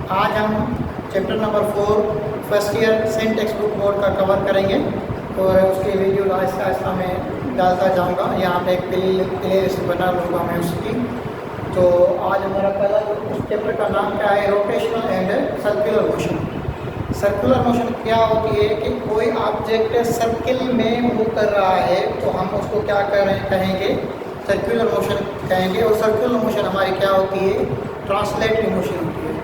आज हम chapter number 4 first year sent text book board का कवर करेंगे और उसकी वीडियो आहिस्ता आहिस्ता मैं डालता जाऊंगा। यहाँ पे एक प्ले लिस्ट बना लूँगा मैं उसकी। तो आज हमारा पहला उस चैप्टर का नाम क्या है, rotational and circular motion. Circular motion क्या होती है कि कोई ऑब्जेक्ट सर्किल में मूव कर रहा है तो हम उसको क्या कहेंगे, सर्कुलर मोशन कहेंगे। और सर्कुलर मोशन हमारी क्या होती है, ट्रांसलेटरी मोशन होती है,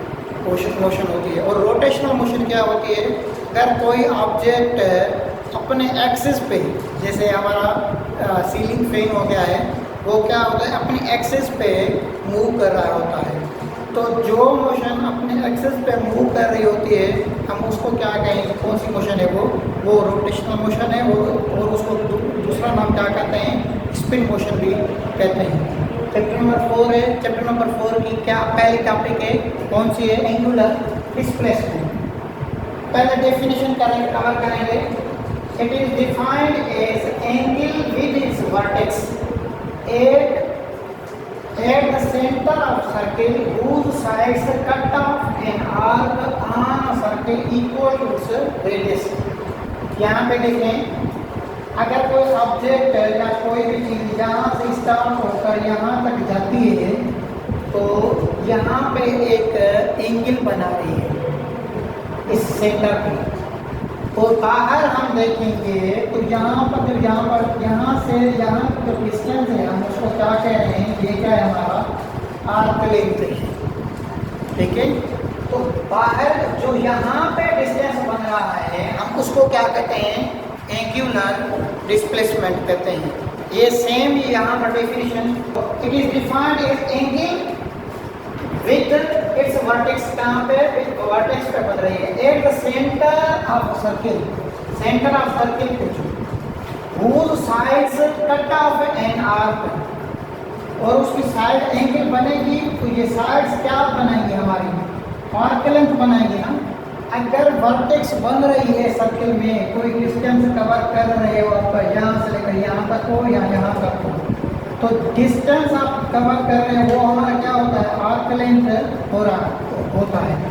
मोशन होती है। और रोटेशनल मोशन क्या होती है, अगर कोई ऑब्जेक्ट अपने एक्सिस पे, जैसे हमारा सीलिंग फैन हो गया है, वो क्या होता है अपनी एक्सिस पे मूव कर रहा होता है। तो जो मोशन अपने एक्सिस पे मूव कर रही होती है हम उसको क्या कहेंगे, कौन सी मोशन है वो रोटेशनल मोशन है। और उसको दूसरा नाम क्या कहते हैं, स्पिन मोशन भी कहते हैं। चैप्टर नंबर 4 है। चैप्टर नंबर 4 की क्या पहली टॉपिक है, कौन सी है, एंगुलर डिस्प्लेसमेंट। पहले डेफिनेशन कवर करेंगे। It is defined as angle with its vertex at the center of circle whose sides cut off an arc on a circle equal to its radius। यहाँ पे देखें, अगर कोई ऑब्जेक्ट या कोई भी चीज़ यहाँ से स्टार्ट होकर यहाँ तक जाती है तो यहाँ पे एक एंगल बना रही है इस सेंटर पे। तो बाहर हम देखेंगे तो यहाँ यहाँ से यहाँ जो डिस्टेंस है हम उसको क्या कह रहे हैं, ये क्या है हमारा आर्क लेंथ है, ठीक है। तो बाहर जो यहाँ पे डिस्टेंस बन रहा है हम उसको क्या कहते हैं, एंगुलर डिस्प्लेसमेंट कहते हैं। ये सेम यहाँ पर definition, it is defined as angle with its vertex. कहाँ पे, वर्टेक्स पे बन रही है, at the centre of circle, centre of circle पे whose sides cut off an arc। और उसकी साइड एंगल बनेगी तो ये साइड्स क्या बनाएंगे, हमारी आर्क लेंथ बनाएंगे ना। अगर वर्टेक्स बन रही है सर्किल में, कोई डिस्टेंस कवर कर रहे हो आप, यहाँ से लेकर यहाँ तक हो या यहाँ तक हो, तो डिस्टेंस आप कवर कर रहे हैं वो हमारा क्या होता है, आर्क लेंथ होता है।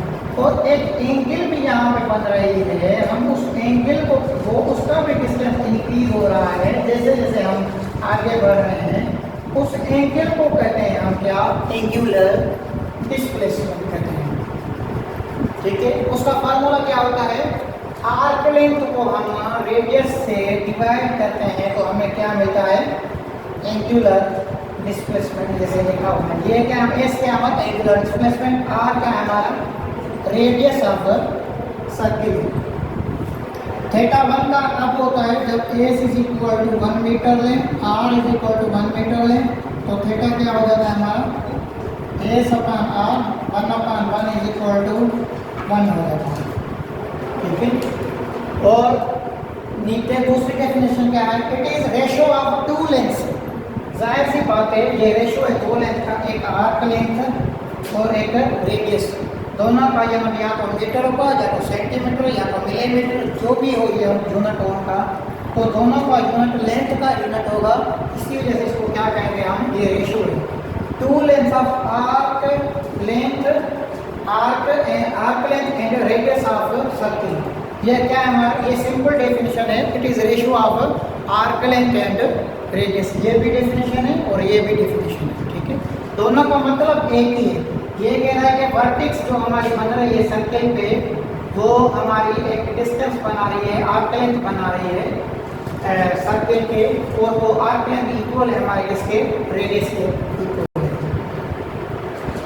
और एक एंगल भी यहाँ पे बन रही है, हम उस एंगल को, वो उसका भी डिस्टेंस इंक्रीज हो रहा है जैसे जैसे हम आगे बढ़ रहे हैं। उस एंगल को कहते हैं हम क्या, एंगुलर डिस्प्लेसमेंट कहते हैं, ठीक है। उसका फार्मूला क्या होता है, आर्क लेंथ को हम रेडियस से डिवाइड करते हैं तो हमें क्या मिलता है, एंगुलर डिस्प्लेसमेंट। जैसे लिखा हुआ है, ये क्या, एस क्या हमारा एंगुलर डिस्प्लेसमेंट, आर क्या है हमारा रेडियस ऑफ सर्किल। थीटा 1 का कब होता है, जब s is equal to 1 metre लें, r is equal to 1 metre लें, तो थीटा क्या हो जाता है हमारा s upon r 1/1 is equal to 1 हो जाता है, ठीक है। और नीचे दूसरी डेफिनेशन क्या है, it is ratio of two lengths. जाहिर सी बात है ये रेशियो है दो लेंथ का, एक आर्क लेंथ और एक रेडियस। दोनों का यूनिट या तो मीटर होगा या तो सेंटीमीटर या तो मिलीमीटर, जो भी हो ये यूनिट उनका, तो दोनों का यूनिट लेंथ का यूनिट होगा। इसकी वजह से इसको क्या कहेंगे हम, ये रेशियो है। Two length of arc length and radius of circle. ये क्या है हमारा, ये सिंपल डेफिनेशन है, it is ratio of arc length and radius. ये भी डेफिनेशन है और ये भी डेफिनेशन है, ठीक है। दोनों का मतलब एक ही है। ये कह रहा है कि वर्टेक्स जो हमारी बन रही है सर्किल पे, वो हमारी एक डिस्टेंस बना रही है, आर्क लेंथ बना रही है सर्किल के, और वो आर्क लेंथ इक्वल है हमारे इसके रेडियस के इक्वल है।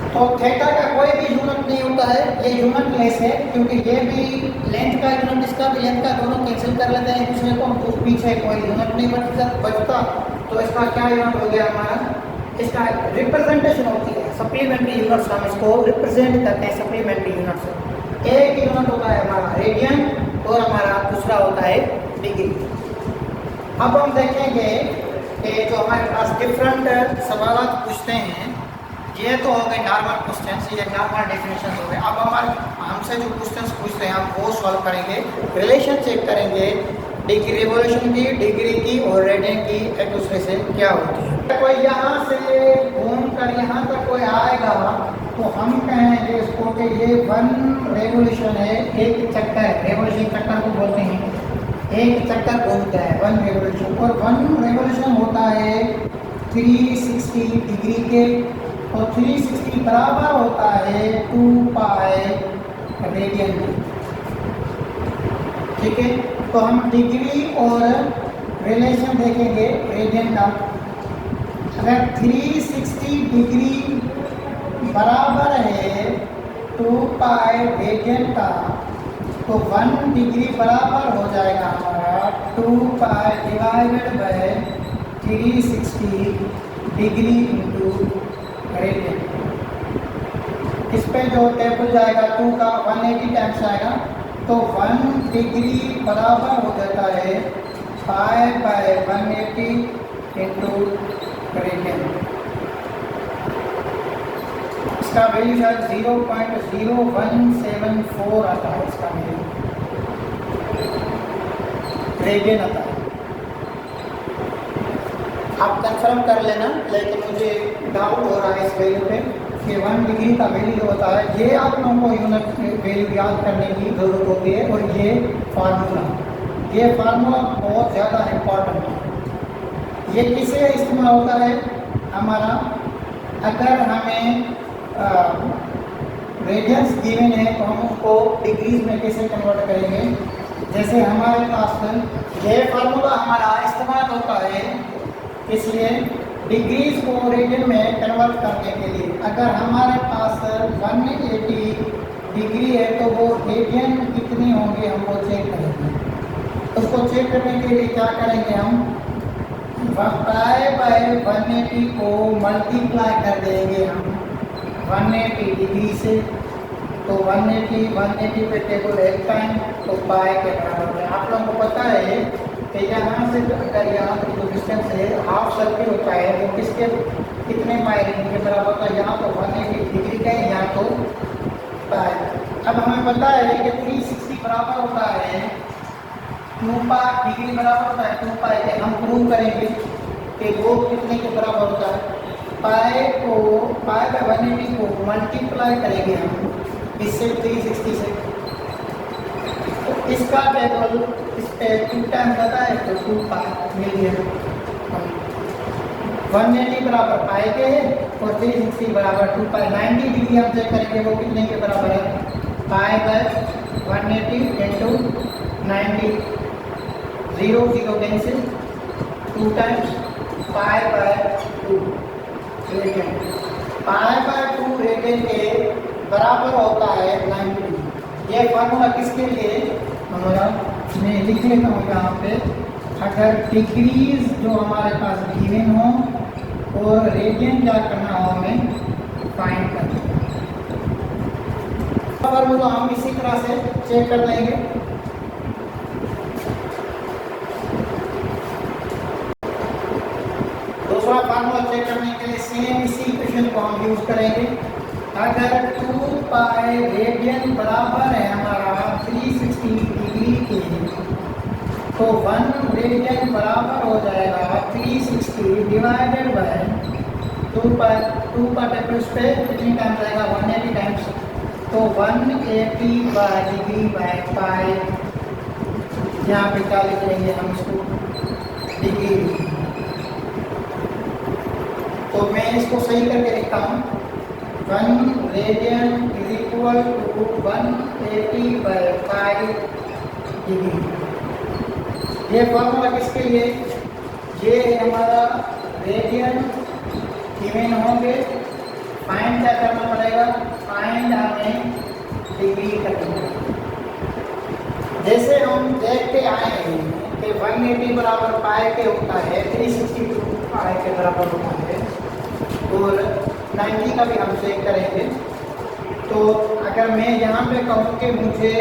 तो थीटा का कोई भी यूनिट नहीं होता है, ये यूनिट लेस है, क्योंकि ये भी लेंथ का यूनिट, इसका भी लेंथ का, दोनों कैंसिल कर लेते हैं एक दूसरे को, तो पीछे कोई यूनिट नहीं बचता। तो इसका क्या यूनिट हो गया हमारा, इसका रिप्रेजेंटेशन होती है सप्लीमेंट्री यूनिट्स, हम इसको रिप्रेजेंट करते हैं सप्लीमेंट्री यूनिट्स। एक यूनिट होता है हमारा रेडियन और हमारा दूसरा होता है डिग्री। अब हम देखेंगे कि जो हमारे पास डिफरेंट सवाल पूछते हैं, ये तो हो गए नॉर्मल क्वेश्चन, ये नॉर्मल डेफिनेशन हो गए। अब हमसे जो क्वेश्चन पूछते हैं हम वो सॉल्व करेंगे, रिलेशन चेक करेंगे डिग्री रिवोल्यूशन की, डिग्री की और रेडियन की एक दूसरे से क्या होती है। कोई यहाँ से घूम कर यहाँ तक कोई आएगा तो हम कहेंगे इसको कि ये 1 रेवोल्यूशन है, एक चक्कर, रेवोल्यूशन चक्कर को बोलते हैं, एक चक्कर घूमता है 1 रेवोल्यूशन। और 1 रेवोल्यूशन होता है 360 डिग्री के, और 360 बराबर होता है 2 पाई रेडियन। ठीक है, तो हम डिग्री और रिलेशन देखेंगे रेडियन का। अगर 360 डिग्री बराबर है 2 पाई रेडियन का, तो 1 डिग्री बराबर हो जाएगा हमारा 2 पाई divided by 360 degree into radian. इस पे जो टेबल जाएगा 2 का 180 टाइम्स आएगा, तो 1 डिग्री बराबर हो जाता है पाई बाय 180 इंटू रेडियन। इसका वैल्यू शायद 0.0174 आता है, इसका वैल्यू रेडियन आता है। आप कंफर्म कर लेना, लेकिन मुझे डाउट हो रहा है इस वैल्यू पे कि 1 डिग्री का वैल्यू जो होता है, ये आप लोगों को यूनिट वैल्यू याद करने की ज़रूरत होती है। और ये फार्मूला बहुत ज़्यादा इम्पॉर्टेंट है। ये किसे इस्तेमाल होता है हमारा, अगर हमें रेडियंस गिवन है तो हम उसको डिग्रीज में कैसे कन्वर्ट करेंगे। जैसे हमारे पास ये फार्मूला हमारा इस्तेमाल होता है, इसलिए डिग्रीज को रेडियन में कन्वर्ट करने के लिए। अगर हमारे पास 180 डिग्री है तो वो रेडियन कितनी होंगी हम वो चेक करेंगे। उसको चेक करने के लिए क्या करेंगे, हम पाई बाय 180 को मल्टीप्लाई कर देंगे हम 180 डिग्री से। तो 180 पे टेबल एक टाइम, तो पाई के बराबर है। आप लोगों को पता है कि यहाँ से अगर यहाँ की जो डिस्टेंस है हाफ सर्किल होता है, वो किसके कितने पाई के बराबर होता है, यहाँ तो 180 डिग्री का है, यहाँ तो पाई। अब हमें पता है कि 360 बराबर होता है 2 पाई डिग्री बराबर होता है 2 पाई के। हम प्रूव करेंगे कि वो कितने के बराबर होता है। पाई बाय 180 को मल्टीप्लाई करेंगे हम इससे 360 से, तो इसका टेबल इस पे 2 टाइम जाता है तो 2 पाई मिल गया। 180 बराबर पाई के है और 360 बराबर 2 पाई। 90 डिग्री हम चेक करेंगे वो कितने के बराबर है, pi by 180 into 90, 0 0 cancel, 2 times pi by 2 radian. Pi by 2 radian के बराबर होता है 90। ये फार्मूला किसके लिए हमारा, मैं लिख लेता हूँ यहाँ पे। अगर डिग्रीज जो हमारे पास गिवन हो और रेडियन क्या करना हो हमें फाइंड करना। फार्मूला हम इसी तरह से चेक कर लेंगे। दूसरा फार्मूला चेक करने के लिए सेम इसी इक्वेशन को हम यूज करेंगे। अगर 2 पाई रेडियन बराबर है हमारा 360 डिग्री के, तो 1 रेडियन बराबर हो जाएगा 360 डिवाइडेड बाय 2 का टेबल्स पे कितनी टाइम जाएगा 180 टाइम्स, तो 180 बाय डिग्री बाय पाई। यहाँ पे क्या लिख लेंगे हम इसको, डिग्री। तो मैं इसको सही करके लिखता हूँ, 1 radian is equal to 180 by pi degree. ये फॉर्मूला किसके लिए, ये हमारा रेडियन गिवन होंगे, फाइंड क्या करना पड़ेगा, फाइंड हमें डिग्री करनी है। जैसे हम देखते आए हैं कि 180 बराबर पाई के होता है, 360 पाई के बराबर होता है, और 90 का भी हम चेक करेंगे। तो अगर मैं यहाँ पे कहूँ कि मुझे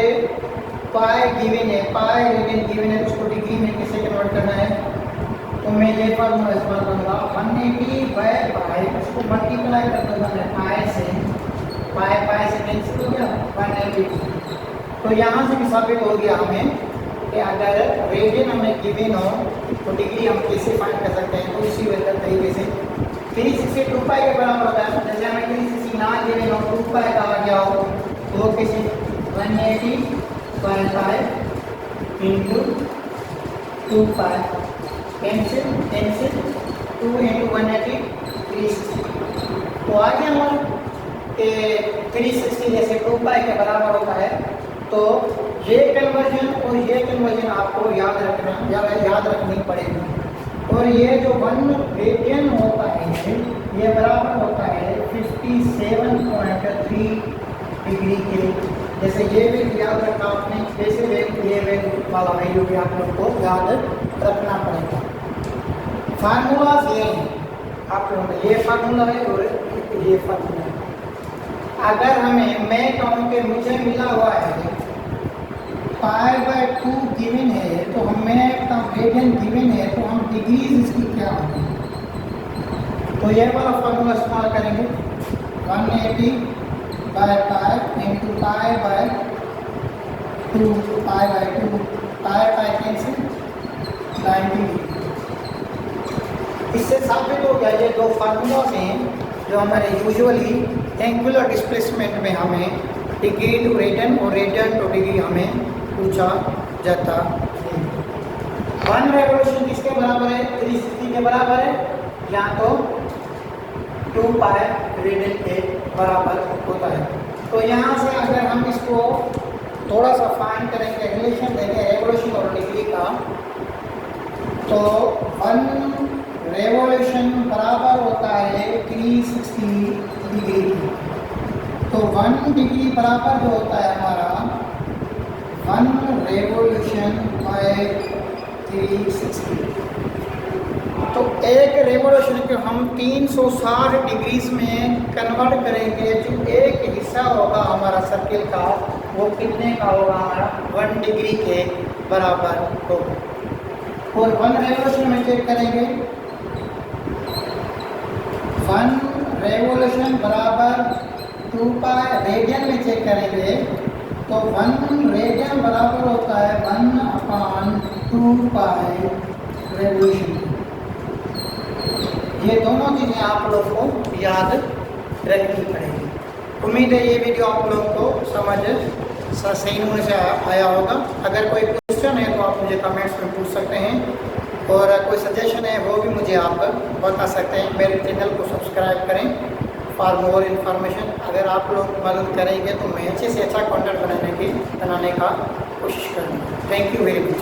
पाई गिवन है, पाई रेडियन गिवन है, उसको डिग्री में कैसे कन्वर्ट करना है, तो मैं ये फार्मूला इस्तेमाल करूँगा 180 बाय पाई, उसको मल्टीप्लाई कर दूँगा मैं पाई से कैंसिल हो गया 180। तो यहाँ से भी साबित हो गया हमें कि अगर रेडियन हमें गिवन हो तो डिग्री हम कैसे फाइंड कर सकते हैं। तो इसी तरीके से 360 2 पाई के बराबर होता है। जैसे हमें 360 360 ना गिवन हो 2 पाई का आ गया हो तो कैसे 180/5 इंटू 2 पाई कैंसिल 2 इंटू 180 360 तो आ गया हमारा कि 360 जैसे 2 पाई के बराबर होता है। तो ये कन्वर्जन और ये कन्वर्जन आपको याद रखनी पड़ेगी। और ये जो 1 रेडियन होता है ये बराबर होता है 57.3 डिग्री के। जैसे ये भी याद रखना आपने, जैसे ये वाला वैल्यू भी आप लोग को याद रखना पड़ेगा। फार्मूलाज ये हैं, आप लोगों को ये फार्मूला है और ये फार्मूला है। अगर हमें मैं कहूँ कि मुझे मिला हुआ है π/2 गिवन है तो हमें का रेडियन गिवन है तो हम डिग्रीज इसकी क्या होगी, तो ये वाला फार्मूला इस्तेमाल करेंगे 180/5 इंटू π/2 कैंसिल 90। इससे साबित हो गया ये दो फार्मूलाज हैं जो हमारे यूजुअली एंगुलर डिस्प्लेसमेंट में हमें डिग्री टू रेडियन और रेडियन टू डिग्री हमें पूछा जाता है। 1 रेवोल्यूशन किसके बराबर है 360 के बराबर है, या तो 2 पाई रेडियन के बराबर होता है। तो यहाँ से अगर हम इसको थोड़ा सा फाइन करेंगे, रिलेशन देंगे रेवोल्यूशन और डिग्री का, तो 1 रेवोल्यूशन बराबर होता है 360 डिग्री। तो 1 डिग्री बराबर जो होता है हमारा 1 रेवोल्यूशन बाय 360। तो एक रेवोल्यूशन को हम 360 डिग्रीज में कन्वर्ट करेंगे, जो एक हिस्सा होगा हमारा सर्किल का वो कितने का होगा, हमारा 1 डिग्री के बराबर होगा। और 1 रेवोल्यूशन में चेक करेंगे, 1 रेवोल्यूशन बराबर 2 पाई रेडियन में चेक करेंगे तो 1 रेडियन बराबर होता है 1/2 पाई रेवोल्यूशन। ये दोनों चीज़ें आप लोग को याद रखनी पड़ेगी। उम्मीद है ये वीडियो आप लोगों को समझ सही होने से आया होगा। अगर कोई क्वेश्चन है तो आप मुझे कमेंट्स में पूछ सकते हैं, और कोई सजेशन है वो भी मुझे आप बता सकते हैं। मेरे चैनल को सब्सक्राइब करें फॉर मोर इन्फॉर्मेशन। अगर आप लोग मदद करेंगे तो मैं अच्छे से अच्छा कंटेंट बनाने का कोशिश करूँगा। Thank you very much.